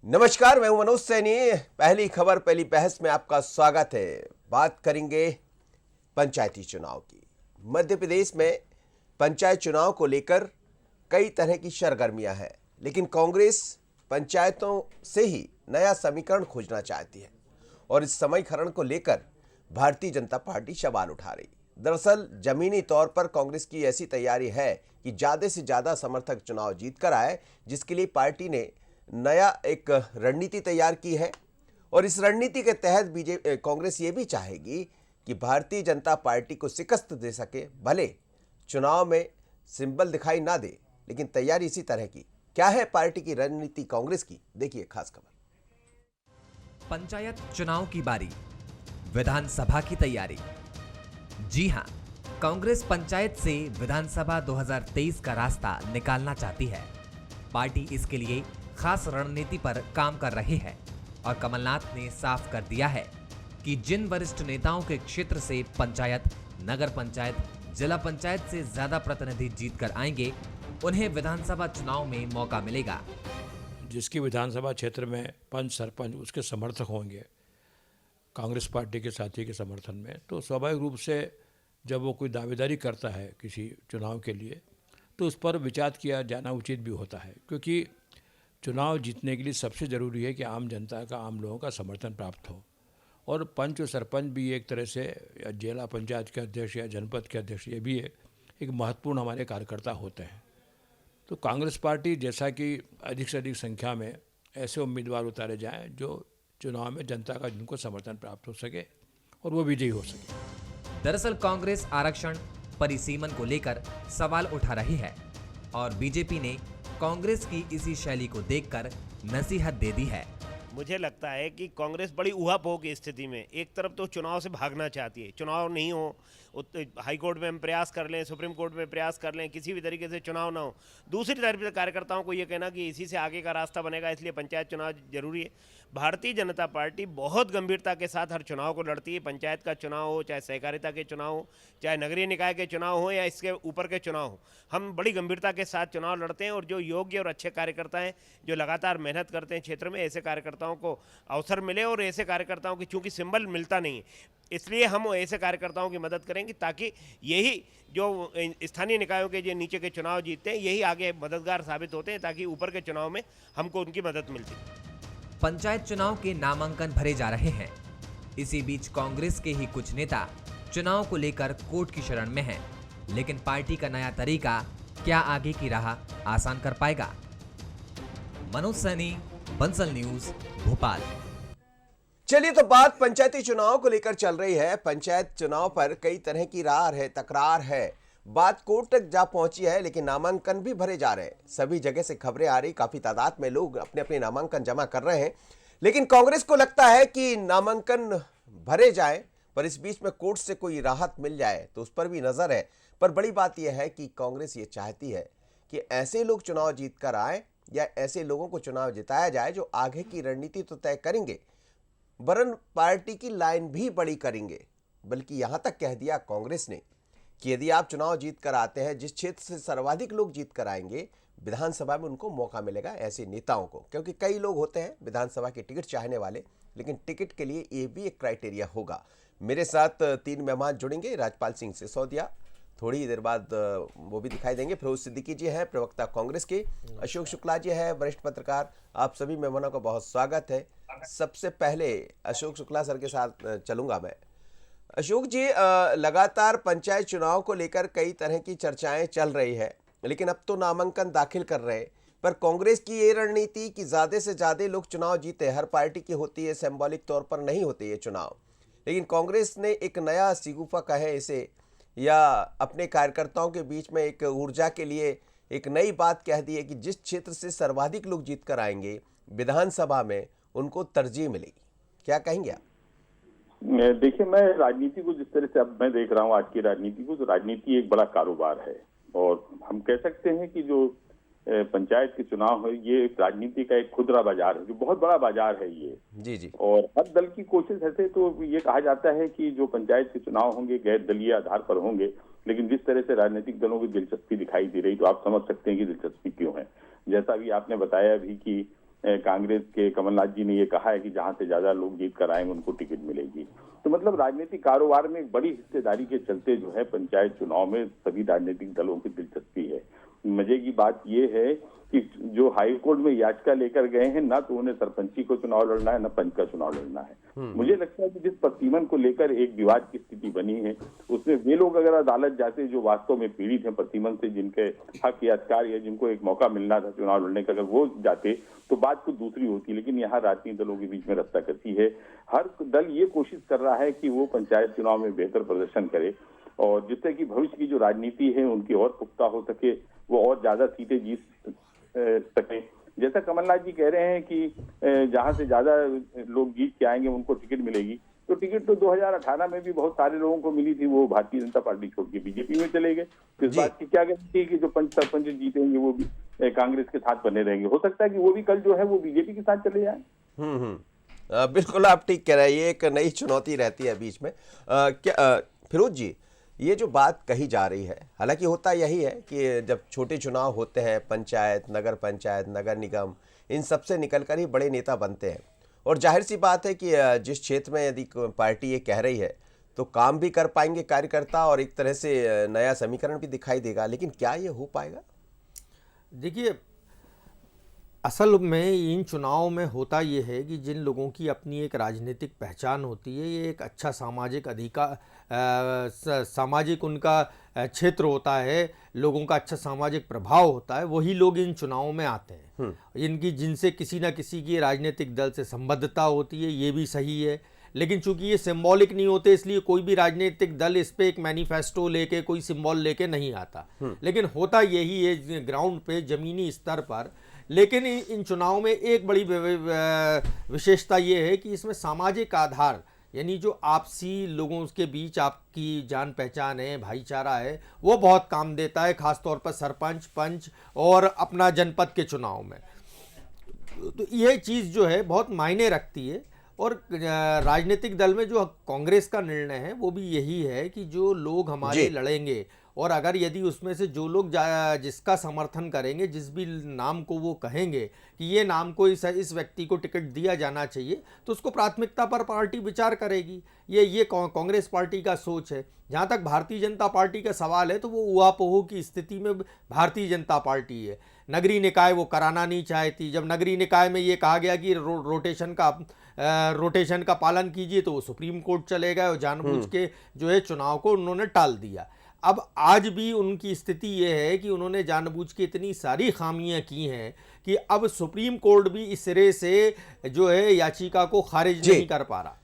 नमस्कार, मैं हूं मनोज सैनी। पहली खबर पहली बहस में आपका स्वागत है। बात करेंगे पंचायती चुनाव की। मध्य प्रदेश में पंचायत चुनाव को लेकर कई तरह की सरगर्मियां हैं, लेकिन कांग्रेस पंचायतों से ही नया समीकरण खोजना चाहती है और इस समीकरण को लेकर भारतीय जनता पार्टी सवाल उठा रही। दरअसल जमीनी तौर पर कांग्रेस की ऐसी तैयारी है कि ज्यादा से ज्यादा समर्थक चुनाव जीत कर आए, जिसके लिए पार्टी ने नया एक रणनीति तैयार की है। और इस रणनीति के तहत बीजेपी कांग्रेस ये भी चाहेगी कि भारतीय जनता पार्टी को शिकस्त दे सके। भले चुनाव में सिंबल दिखाई ना दे, लेकिन तैयारी इसी तरह की। क्या है पार्टी की रणनीति कांग्रेस की, देखिए खास खबर। पंचायत चुनाव की बारी, विधानसभा की तैयारी। जी हां, कांग्रेस पंचायत से विधानसभा 2023 का रास्ता निकालना चाहती है। पार्टी इसके लिए खास रणनीति पर काम कर रही है और कमलनाथ ने साफ कर दिया है कि जिन वरिष्ठ नेताओं के क्षेत्र से पंचायत, नगर पंचायत, जिला पंचायत से ज्यादा प्रतिनिधि जीत कर आएंगे, उन्हें विधानसभा चुनाव में मौका मिलेगा। जिसकी विधानसभा क्षेत्र में पंच सरपंच उसके समर्थक होंगे कांग्रेस पार्टी के साथी के समर्थन में, तो स्वाभाविक रूप से जब वो कोई दावेदारी करता है किसी चुनाव के लिए, तो उस पर विचार किया जाना उचित भी होता है। क्योंकि चुनाव जीतने के लिए सबसे ज़रूरी है कि आम जनता का, आम लोगों का समर्थन प्राप्त हो। और पंच और सरपंच भी एक तरह से, या जिला पंचायत के अध्यक्ष या जनपद के अध्यक्ष, ये भी एक महत्वपूर्ण हमारे कार्यकर्ता होते हैं। तो कांग्रेस पार्टी जैसा कि अधिक से अधिक संख्या में ऐसे उम्मीदवार उतारे जाएं जो चुनाव में जनता का, जिनको समर्थन प्राप्त हो सके और वो विजयी हो सके। दरअसल कांग्रेस आरक्षण परिसीमन को लेकर सवाल उठा रही है और बीजेपी ने कांग्रेस की इसी शैली को देखकर नसीहत दे दी है। मुझे लगता है कि कांग्रेस बड़ी ऊहापोह की स्थिति में, एक तरफ तो चुनाव से भागना चाहती है, चुनाव नहीं हो, हाई कोर्ट में हम प्रयास कर लें, सुप्रीम कोर्ट में प्रयास कर लें, किसी भी तरीके से चुनाव ना हो। दूसरी तरफ से कार्यकर्ताओं को ये कहना कि इसी से आगे का रास्ता बनेगा, इसलिए पंचायत चुनाव जरूरी है। भारतीय जनता पार्टी बहुत गंभीरता के साथ हर चुनाव को लड़ती है। पंचायत का चुनाव हो, चाहे सहकारिता के चुनाव हो, चाहे नगरीय निकाय के चुनाव हो, या इसके ऊपर के चुनाव हो, हम बड़ी गंभीरता के साथ चुनाव लड़ते हैं। और जो योग्य और अच्छे कार्यकर्ता हैं, जो लगातार मेहनत करते हैं क्षेत्र में, ऐसे कार्यकर्ताओं को अवसर मिले। और ऐसे कार्यकर्ताओं की चूंकि सिंबल मिलता नहीं है, इसलिए हम ऐसे कार्यकर्ताओं की मदद करेंगे, ताकि यही जो स्थानीय निकायों के जो नीचे के चुनाव जीतते हैं, यही आगे मददगार साबित होते हैं, ताकि ऊपर के चुनाव में हमको उनकी मदद मिलती है। पंचायत चुनाव के नामांकन भरे जा रहे हैं। इसी बीच कांग्रेस के ही कुछ नेता चुनाव को लेकर कोर्ट की शरण में हैं, लेकिन पार्टी का नया तरीका क्या आगे की राह आसान कर पाएगा? मनोज सैनी, बंसल न्यूज, भोपाल। चलिए, तो बात पंचायती चुनाव को लेकर चल रही है। पंचायत चुनाव पर कई तरह की रार है, तकरार है, बात कोर्ट तक जा पहुंची है, लेकिन नामांकन भी भरे जा रहे हैं। सभी जगह से खबरें आ रही, काफी तादाद में लोग अपने अपने नामांकन जमा कर रहे हैं। लेकिन कांग्रेस को लगता है कि नामांकन भरे जाए, पर इस बीच में कोर्ट से कोई राहत मिल जाए तो उस पर भी नजर है। पर बड़ी बात यह है कि कांग्रेस ये चाहती है कि ऐसे लोग चुनाव जीत कर आए, या ऐसे लोगों को चुनाव जिताया जाए जो आगे की रणनीति तो तय करेंगे, वरन पार्टी की लाइन भी बड़ी करेंगे। बल्कि यहां तक कह दिया कांग्रेस ने कि यदि आप चुनाव जीत कर आते हैं, जिस क्षेत्र से सर्वाधिक लोग जीत कर आएंगे, विधानसभा में उनको मौका मिलेगा ऐसे नेताओं को। क्योंकि कई लोग होते हैं विधानसभा के टिकट चाहने वाले, लेकिन टिकट के लिए ये भी एक क्राइटेरिया होगा। मेरे साथ 3 मेहमान जुड़ेंगे। राजपाल सिंह सिसोदिया, थोड़ी ही देर बाद वो भी दिखाई देंगे। फिरोज सिद्दीकी जी हैं, प्रवक्ता कांग्रेस के। अशोक शुक्ला जी है, वरिष्ठ पत्रकार। आप सभी मेहमानों का बहुत स्वागत है। सबसे पहले अशोक शुक्ला सर के साथ चलूंगा मैं। अशोक जी, लगातार पंचायत चुनाव को लेकर कई तरह की चर्चाएं चल रही है, लेकिन अब तो नामांकन दाखिल कर रहे हैं। पर कांग्रेस की ये रणनीति कि ज्यादा से ज्यादा लोग चुनाव जीते, हर पार्टी की होती है, सिंबॉलिक तौर पर नहीं होते ये चुनाव। लेकिन कांग्रेस ने एक नया सिगुफा कहे इसे, या अपने कार्यकर्ताओं के बीच में एक ऊर्जा के लिए एक नई बात कह दी है कि जिस क्षेत्र से सर्वाधिक लोग जीत कर आएंगे विधानसभा में, उनको तरजीह मिलेगी। क्या कहेंगे आप? देखिए, मैं राजनीति को जिस तरह से अब मैं देख रहा हूँ आज की राजनीति को, तो राजनीति एक बड़ा कारोबार है। और हम कह सकते हैं कि जो पंचायत के चुनाव है, ये राजनीति का एक खुदरा बाजार है, जो बहुत बड़ा बाजार है ये। जी जी। और हर दल की कोशिश ऐसे, तो ये कहा जाता है कि जो पंचायत के चुनाव होंगे गैर दलीय आधार पर होंगे, लेकिन जिस तरह से राजनीतिक दलों की दिलचस्पी दिखाई दे रही, तो आप समझ सकते हैं कि दिलचस्पी क्यों है। जैसा भी आपने बताया भी कि कांग्रेस के कमलनाथ जी ने ये कहा है कि जहां से ज्यादा लोग जीत कर आएंगे उनको टिकट मिलेगी। तो मतलब राजनीतिक कारोबार में एक बड़ी हिस्सेदारी के चलते जो है पंचायत चुनाव में सभी राजनीतिक दलों की दिलचस्पी है। मजे की बात ये है कि जो हाई कोर्ट में याचिका लेकर गए हैं, ना तो उन्हें सरपंची को चुनाव लड़ना है, ना पंच का चुनाव लड़ना है। मुझे लगता है कि जिस प्रतिमन को लेकर एक विवाद की स्थिति बनी है, उसमें वे लोग अगर अदालत जाते जो वास्तव में पीड़ित हैं प्रतिमन से, जिनके हक या अधिकार या जिनको एक मौका मिलना था चुनाव लड़ने का, अगर वो जाते तो बात कुछ दूसरी होती। लेकिन यहाँ राजनीतिक दलों के बीच में रस्साकसी है। हर दल ये कोशिश कर रहा है कि वो पंचायत चुनाव में बेहतर प्रदर्शन करे और जिससे कि भविष्य की जो राजनीति है उनकी और पुख्ता हो सके, वो और ज्यादा सीटें जीत सके। जैसा कमलनाथ जी कह रहे हैं कि जहां से ज्यादा लोग जीत के आएंगे उनको टिकट मिलेगी, तो टिकट तो 2018 में भी बहुत सारे लोगों को मिली थी, वो भारतीय जनता पार्टी छोड़ के बीजेपी में चले गए। तो इस बात की क्या गारंटी है कि जो पंच सरपंच जीतेंगे वो भी कांग्रेस के साथ बने रहेंगे? हो सकता है कि वो भी कल जो है वो बीजेपी के साथ चले जाए। बिल्कुल आप ठीक कह रहे हैं, ये एक नई चुनौती रहती है बीच में। क्या फिरोज जी, ये जो बात कही जा रही है, हालांकि होता यही है कि जब छोटे चुनाव होते हैं, पंचायत, नगर निगम, इन सब से निकलकर ही बड़े नेता बनते हैं। और जाहिर सी बात है कि जिस क्षेत्र में यदि पार्टी ये कह रही है तो काम भी कर पाएंगे कार्यकर्ता और एक तरह से नया समीकरण भी दिखाई देगा। लेकिन क्या ये हो पाएगा? देखिए, असल में इन चुनाव में होता ये है कि जिन लोगों की अपनी एक राजनीतिक पहचान होती है, ये एक अच्छा सामाजिक अधिकार, सामाजिक उनका क्षेत्र होता है, लोगों का अच्छा सामाजिक प्रभाव होता है, वही लोग इन चुनावों में आते हैं। इनकी जिनसे किसी ना किसी की राजनीतिक दल से संबद्धता होती है, ये भी सही है। लेकिन चूंकि ये सिंबॉलिक नहीं होते, इसलिए कोई भी राजनीतिक दल इस पे एक मैनिफेस्टो लेके, कोई सिंबल लेके नहीं आता। लेकिन होता यही है ग्राउंड पे, जमीनी स्तर पर। लेकिन इन चुनाव में एक बड़ी विशेषता ये है कि इसमें सामाजिक आधार, यानी जो आपसी लोगों के बीच आपकी जान पहचान है, भाईचारा है, वो बहुत काम देता है, खासतौर पर सरपंच, पंच और अपना जनपद के चुनाव में। तो ये चीज़ जो है बहुत मायने रखती है। और राजनीतिक दल में जो कांग्रेस का निर्णय है वो भी यही है कि जो लोग हमारे लड़ेंगे, और अगर यदि उसमें से जो लोग जिसका समर्थन करेंगे, जिस भी नाम को वो कहेंगे कि ये नाम को इस व्यक्ति को टिकट दिया जाना चाहिए, तो उसको प्राथमिकता पर पार्टी विचार करेगी। ये कांग्रेस पार्टी का सोच है। जहाँ तक भारतीय जनता पार्टी का सवाल है, तो वो ऊहापोह की स्थिति में भारतीय जनता पार्टी है। नगरीय निकाय वो कराना नहीं चाहती। जब नगरीय निकाय में ये कहा गया कि रोटेशन का पालन कीजिए, तो वो सुप्रीम कोर्ट चले गए और जानबूझ के जो है चुनाव को उन्होंने टाल दिया। अब आज भी उनकी स्थिति ये है कि उन्होंने जानबूझ के इतनी सारी खामियां की हैं कि अब सुप्रीम कोर्ट भी इस सिरे से जो है याचिका को खारिज नहीं कर पा रहा।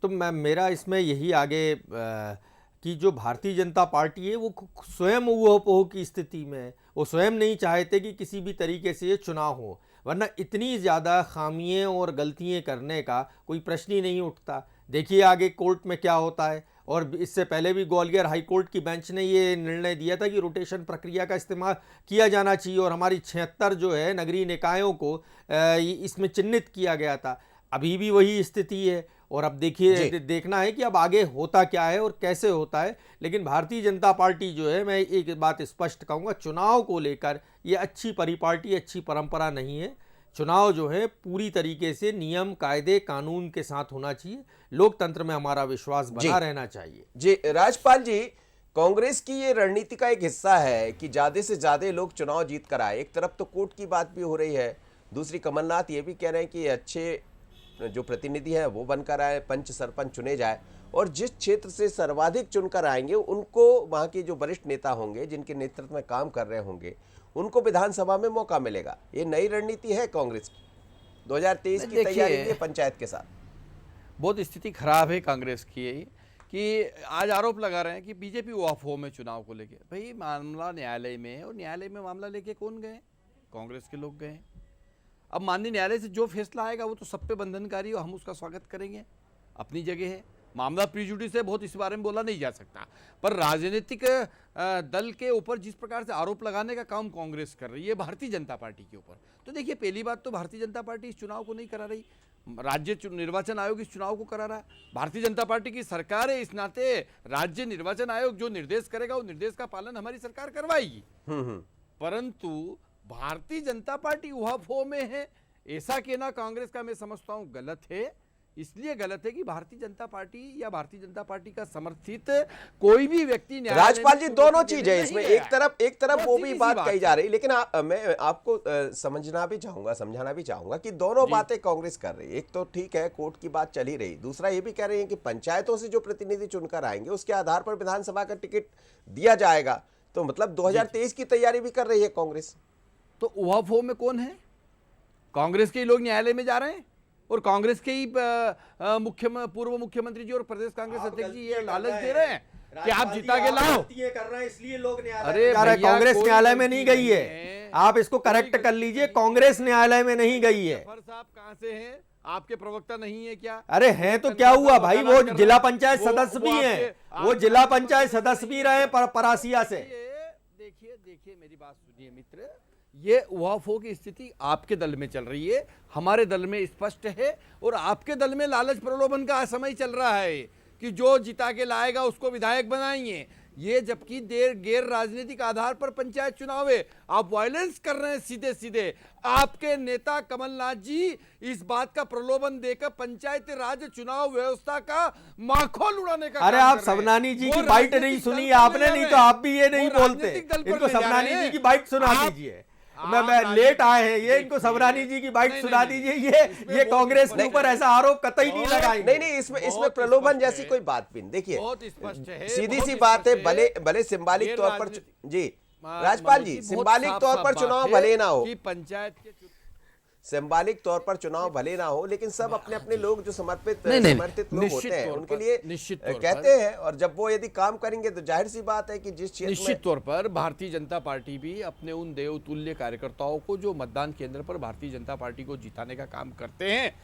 तो मेरा इसमें यही आगे कि जो भारतीय जनता पार्टी है वो स्वयं ऊहापोह की स्थिति में है। वो स्वयं नहीं चाहते कि किसी भी तरीके से ये चुनाव हो, वरना इतनी ज़्यादा खामियां और गलतियां करने का कोई प्रश्न ही नहीं उठता। देखिए आगे कोर्ट में क्या होता है। और इससे पहले भी ग्वालियर हाई कोर्ट की बेंच ने ये निर्णय दिया था कि रोटेशन प्रक्रिया का इस्तेमाल किया जाना चाहिए, और हमारी 76 जो है नगरीय निकायों को इसमें चिन्हित किया गया था। अभी भी वही स्थिति है। और अब देखिए, देखना है कि अब आगे होता क्या है और कैसे होता है। लेकिन भारतीय जनता पार्टी जो है, मैं एक बात स्पष्ट कहूँगा, चुनाव को लेकर ये अच्छी परिपाटी, अच्छी परंपरा नहीं है। चुनाव जो है पूरी तरीके से नियम, कायदे, कानून के साथ होना चाहिए। लोकतंत्र में हमारा विश्वास बना रहना चाहिए। जी राजपाल जी, कांग्रेस की ये रणनीति का एक हिस्सा है कि ज्यादा से ज्यादा लोग चुनाव जीत कर आए। एक तरफ तो कोर्ट की बात भी हो रही है, दूसरी कमलनाथ ये भी कह रहे हैं कि अच्छे जो प्रतिनिधि हैं वो बनकर आए, पंच सरपंच चुने जाए, और जिस क्षेत्र से सर्वाधिक चुनकर आएंगे उनको, वहाँ के जो वरिष्ठ नेता होंगे, जिनके नेतृत्व में काम कर रहे होंगे, उनको विधानसभा में मौका मिलेगा। ये नई रणनीति है कांग्रेस की 2023 की तैयारी की पंचायत के साथ। बहुत स्थिति खराब है कांग्रेस की कि आज आरोप लगा रहे हैं कि बीजेपी ऊहापोह में चुनाव को लेके। भाई मामला न्यायालय में है, और न्यायालय में मामला लेके कौन गए? कांग्रेस के लोग गए। अब माननीय न्यायालय से जो फैसला आएगा वो तो सब पे बंधनकारी हो, हम उसका स्वागत करेंगे, अपनी जगह है। मामला प्रीजुडिस है, बहुत इस बारे में बोला नहीं जा सकता। पर राजनीतिक दल के ऊपर जिस प्रकार से आरोप लगाने का काम कांग्रेस कर रही है भारतीय जनता पार्टी के ऊपर, तो देखिए पहली बात तो भारतीय जनता पार्टी इस चुनाव को नहीं करा रही, राज्य निर्वाचन आयोग इस चुनाव को करा रहा है। भारतीय जनता पार्टी की सरकार है, इस नाते राज्य निर्वाचन आयोग जो निर्देश करेगा वो निर्देश का पालन हमारी सरकार करवाएगी। परंतु भारतीय जनता पार्टी उहापोह में है, ऐसा कहना कांग्रेस का मैं समझता हूं गलत है। इसलिए गलत है कि भारतीय जनता पार्टी या भारतीय जनता पार्टी का समर्थित कोई भी व्यक्ति न्यायालय में राजपाल जी, दोनों चुनौती चीजें देने इसमें, नहीं एक तरफ बस वो सीधी भी सी बात बात कही है। जा रही, लेकिन मैं आपको समझना भी चाहूंगा, समझाना भी चाहूंगा कि दोनों बातें कांग्रेस कर रही है। एक तो ठीक है, कोर्ट की बात चल ही रही, दूसरा ये भी कह रही है कि पंचायतों से जो प्रतिनिधि चुनकर आएंगे उसके आधार पर विधानसभा का टिकट दिया जाएगा। तो मतलब 2023 की तैयारी भी कर रही है कांग्रेस। तो उहापोह में कौन है? कांग्रेस के ही लोग न्यायालय में जा रहे हैं और कांग्रेस के ही पूर्व मुख्यमंत्री जी और प्रदेश कांग्रेस अध्यक्ष जी ये लालच दे रहे हैं कि आप जिता के लाओ। कर रहे हैं इसलिए लोग अरे अरे भैया, कांग्रेस कोई न्यायालय में गलती नहीं गई है, है। आप इसको करेक्ट कर लीजिए, कांग्रेस न्यायालय में नहीं गई है। जफर साहब कहां से हैं? आपके प्रवक्ता नहीं है क्या? अरे हैं तो क्या हुआ भाई, वो जिला पंचायत सदस्य भी हैं, वो आपके- जिला पंचायत सदस्य भी रहे परासिया से। देखिए मेरी बात सुनिए मित्र, ये उहापोह की स्थिति आपके दल में चल रही है, हमारे दल में स्पष्ट है, और आपके दल में लालच प्रलोभन का समय चल रहा है कि जो जिता के लाएगा उसको विधायक बनाएंगे। ये जबकि गैर राजनीतिक आधार पर पंचायत चुनाव है, आप वायलेंस कर रहे हैं सीधे सीधे। आपके नेता कमलनाथ जी इस बात का प्रलोभन देकर पंचायती राज चुनाव व्यवस्था का माखौल उड़ाने का अरे काम आप कर रहे हैं। सबनानी जी वो की बाइट राजनीतिक नहीं दल सुनी पर आपने, ले नहीं जा तो रहे हैं। आप भी ये नहीं वो बोलते। राजनीतिक दल पर इनको ले जा सबनानी रहे जी हैं। की बाइट सुना आप- दीजिए। आप मैं राजनीतिक- लेट आए हैं ये, इनको देखिए, सबरानी जी की बाइट नहीं, सुना नहीं, दीजिए। इसमें ये बहुत कांग्रेस के स्पष्ट ऊपर है। ऐसा आरोप कतई नहीं बहुत- लगाएंगे। नहीं, इसमें बहुत प्रलोभन स्पष्ट जैसी है। कोई बात भी नहीं। देखिए, बहुत स्पष्ट है, सीधी बहुत सी बात है, स्पष्ट भले सिंबॉलिक ये तौर पर राजनीति- जी राजपाल जी, मनोज बहुत सिंबॉलिक साफ तौर साफ पर बात चुनाव है भले ना हो, कि पंचायत के सिंबॉलिक तौर पर चुनाव भले ना हो, लेकिन सब अपने अपने लोग जो समर्पित नहीं, समर्थित लोग निश्चित होते हैं तौर उनके पर- लिए निश्चित तौर कहते हैं, और जब वो यदि काम करेंगे तो जाहिर सी बात है कि जिस क्षेत्र में निश्चित तौर पर भारतीय जनता पार्टी भी अपने उन देवतुल्य कार्यकर्ताओं को जो मतदान केंद्र पर भारतीय जनता पार्टी को जिताने का काम करते हैं,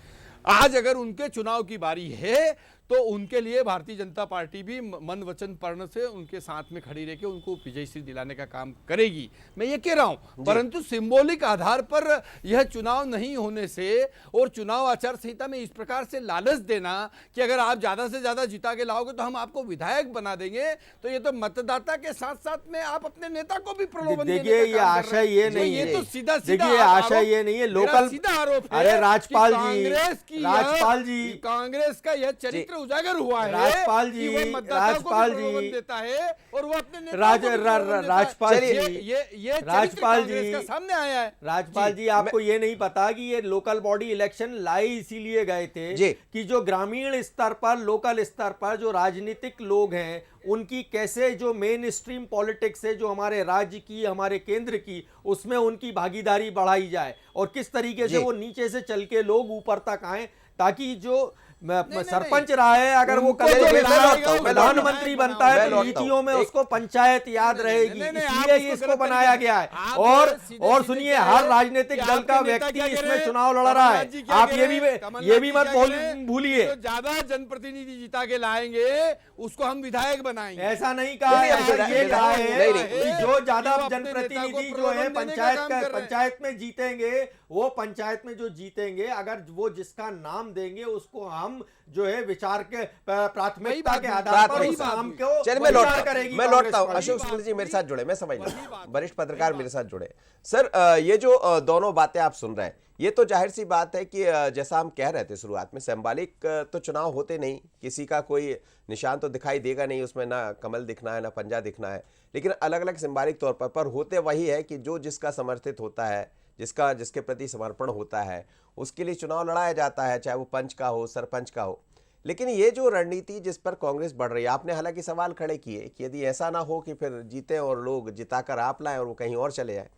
आज अगर उनके चुनाव की बारी है तो उनके लिए भारतीय जनता पार्टी भी मन वचन पर्ण से उनके साथ में खड़ी रहकर उनको विजयश्री दिलाने का काम करेगी। मैं ये कह रहा हूं, परंतु सिंबॉलिक आधार पर यह चुनाव नहीं होने से और चुनाव आचार संहिता में इस प्रकार से लालच देना कि अगर आप ज्यादा से ज्यादा जिता के लाओगे तो हम आपको विधायक बना देंगे, तो ये तो मतदाता के साथ साथ में आप अपने नेता को भी प्रलोभन देने देखिए, का ये काम कर आशय रहे हैं। ये नहीं ये है। तो सीधा देखिए, आशय ये नहीं है, लोकल सीधा आरोप है। अरे राजपाल कि जी, कांग्रेस की राजपाल जी, कांग्रेस का यह चरित्र उजागर हुआ है राजपाल कि जी, वो मतदाताओं को भी राजपाल प्रलोभन जी, देता है और वो अपने नेताओं राज- को भी प्रलोभन देता है। राजपाल ये- जी, ये चरित्र राजपाल कांग्रेस जी, का सामने आया है। राजपाल जी, आपको ये नहीं पता कि ये लोकल बॉडी इलेक्शन लाई इसीलिए गए थे जी। कि जो ग्रामीण स्तर पर, लोकल स्तर पर जो राजनीतिक लोग हैं उनकी कैसे जो मेन स्ट्रीम पॉलिटिक्स है, जो हमारे राज्य की, हमारे केंद्र की, उसमें उनकी भागीदारी बढ़ाई जाए और किस तरीके से जी। वो नीचे से चल के लोग ऊपर तक आए, ताकि जो नहीं, सरपंच रहा है अगर वो उनको कल जो को विधायक प्रधानमंत्री बनता है मैं तो लौटता हूं। नीतियों में एक- उसको पंचायत याद रहेगी, नहीं, आप इसलिए उसको इसको गलत बनाया तरीके गया है। आप और सीधे सुनिए, कह हर रहे हैं राजनीतिक कि दल आपके का नेता व्यक्ति क्या कह इसमें रहे हैं, चुनाव लड़ रहा कमलनाथ जी है। क्या आप कह ये रहे भी हैं, कमलनाथ जी मत क्या कह रहे हैं, भूलिए, जो ज्यादा जनप्रतिनिधि जिता के लाएंगे उसको हम विधायक बनाएंगे। ऐसा नहीं कहा नहीं, है, नहीं, ऐसा ये नहीं, कहा नहीं, है नहीं, कि नहीं, जो ज्यादा वो अपने नेता जनप्रतिनिधि को जो है प्रलोभन देने का काम कर रहे हैं। पंचायत में जीतेंगे, वो पंचायत में जो जीतेंगे, अगर वो जिसका नाम देंगे उसको हम जो है विचार के प्राथमिकता के आधार पर उस नाम को चलिए, मैं विचार लौटता करेगी मैं कांग्रेस लौटता हूं। पार्टी। अशोक शुक्ल जी मेरे साथ जुड़े, मैं समझ वही लिया, बात, वरिष्ठ पत्रकार वही मेरे बात। साथ जुड़े। सर, ये जो दोनों बातें आप सुन रहे हैं, ये तो जाहिर सी बात है कि जैसा हम कह रहे थे शुरुआत में, सिंबॉलिक तो चुनाव होते नहीं, किसी का कोई निशान तो दिखाई देगा नहीं उसमें, ना कमल दिखना है ना पंजा दिखना है, लेकिन अलग अलग सिंबॉलिक तौर पर होते वही है कि जो जिसका समर्थित होता है, जिसके प्रति समर्पण होता है, उसके लिए चुनाव लड़ाया जाता है, चाहे वो पंच का हो, सरपंच का हो। लेकिन ये जो रणनीति जिस पर कांग्रेस बढ़ रही है, आपने हालांकि सवाल खड़े किए कि यदि ऐसा ना हो कि फिर जीते और लोग जिताकर आप लाएं और वो कहीं और चले जाए,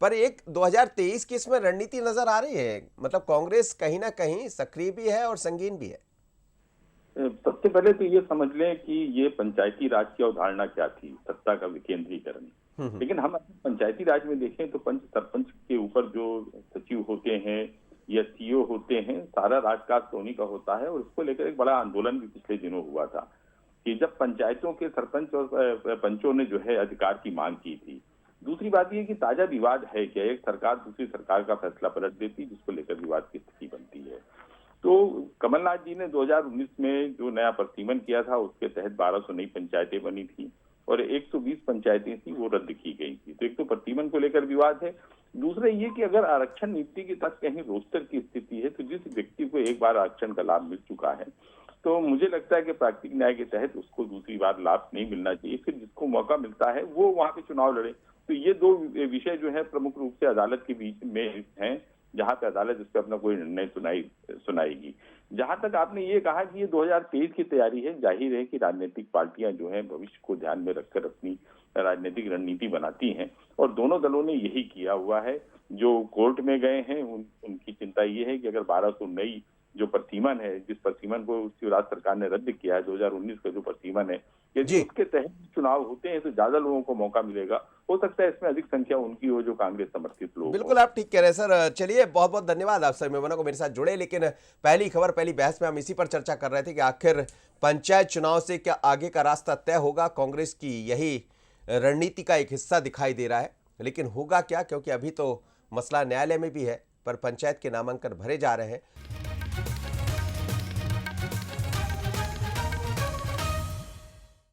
पर एक 2023 की इसमें रणनीति नजर आ रही है, मतलब कांग्रेस कहीं ना कहीं सक्रिय भी है और संगीन भी है। सबसे पहले तो ये समझ लें कि ये पंचायती राज की अवधारणा क्या थी, सत्ता का विकेंद्रीकरण। लेकिन हम पंचायती राज में देखें तो पंच सरपंच के ऊपर जो सचिव होते हैं या सीईओ होते हैं, सारा राजकाज धोनी का होता है, और उसको लेकर एक बड़ा आंदोलन भी पिछले दिनों हुआ था कि जब पंचायतों के सरपंच और पंचों ने जो है अधिकार की मांग की थी। दूसरी बात यह कि ताजा विवाद है कि एक सरकार दूसरी सरकार का फैसला पलट देती, जिसको लेकर विवाद की स्थिति बनती है। तो कमलनाथ जी ने 2019 में जो नया परिसीमन किया था, उसके तहत 1200 नई पंचायतें बनी थी और 120 पंचायतें थी वो रद्द की गई थी। तो एक तो प्रतिबंध को लेकर विवाद है, दूसरा ये कि अगर आरक्षण नीति के तहत कहीं रोस्टर की स्थिति है तो जिस व्यक्ति को एक बार आरक्षण का लाभ मिल चुका है तो मुझे लगता है कि प्राकृतिक न्याय के तहत उसको दूसरी बार लाभ नहीं मिलना चाहिए, फिर जिसको मौका मिलता है वो वहां पे चुनाव लड़े। तो ये दो विषय जो है प्रमुख रूप से अदालत के बीच में हैं, जहां पे अदालत इस पर अपना कोई निर्णय सुनाएगी। जहां तक आपने ये कहा कि ये 2023 की तैयारी है, जाहिर है कि राजनीतिक पार्टियां जो हैं भविष्य को ध्यान में रखकर अपनी राजनीतिक रणनीति बनाती हैं और दोनों दलों ने यही किया हुआ है। जो कोर्ट में गए हैं उनकी चिंता ये है कि अगर 1209 जो प्रतिमान है, जिस प्रतिमान को शिवराज सरकार ने रद्द किया है 2019 का जो प्रतिमान है, यदि उसके तहत चुनाव होते हैं तो ज्यादा लोगों को मौका मिलेगा। हो सकता है इसमें अधिक संख्या उनकी हो जो कांग्रेस समर्थित लोग। बिल्कुल आप ठीक कह रहे हैं सर। चलिए बहुत बहुत धन्यवाद आप सर मेमना को मेरे साथ जुड़े। लेकिन पहली खबर, पहली बहस में हम इसी पर चर्चा कर रहे थे कि आखिर पंचायत चुनाव से क्या आगे का रास्ता तय होगा। कांग्रेस की यही रणनीति का एक हिस्सा दिखाई दे रहा है, लेकिन होगा क्या, क्योंकि अभी तो मसला न्यायालय में भी है, पर पंचायत के नामांकन भरे जा रहे हैं।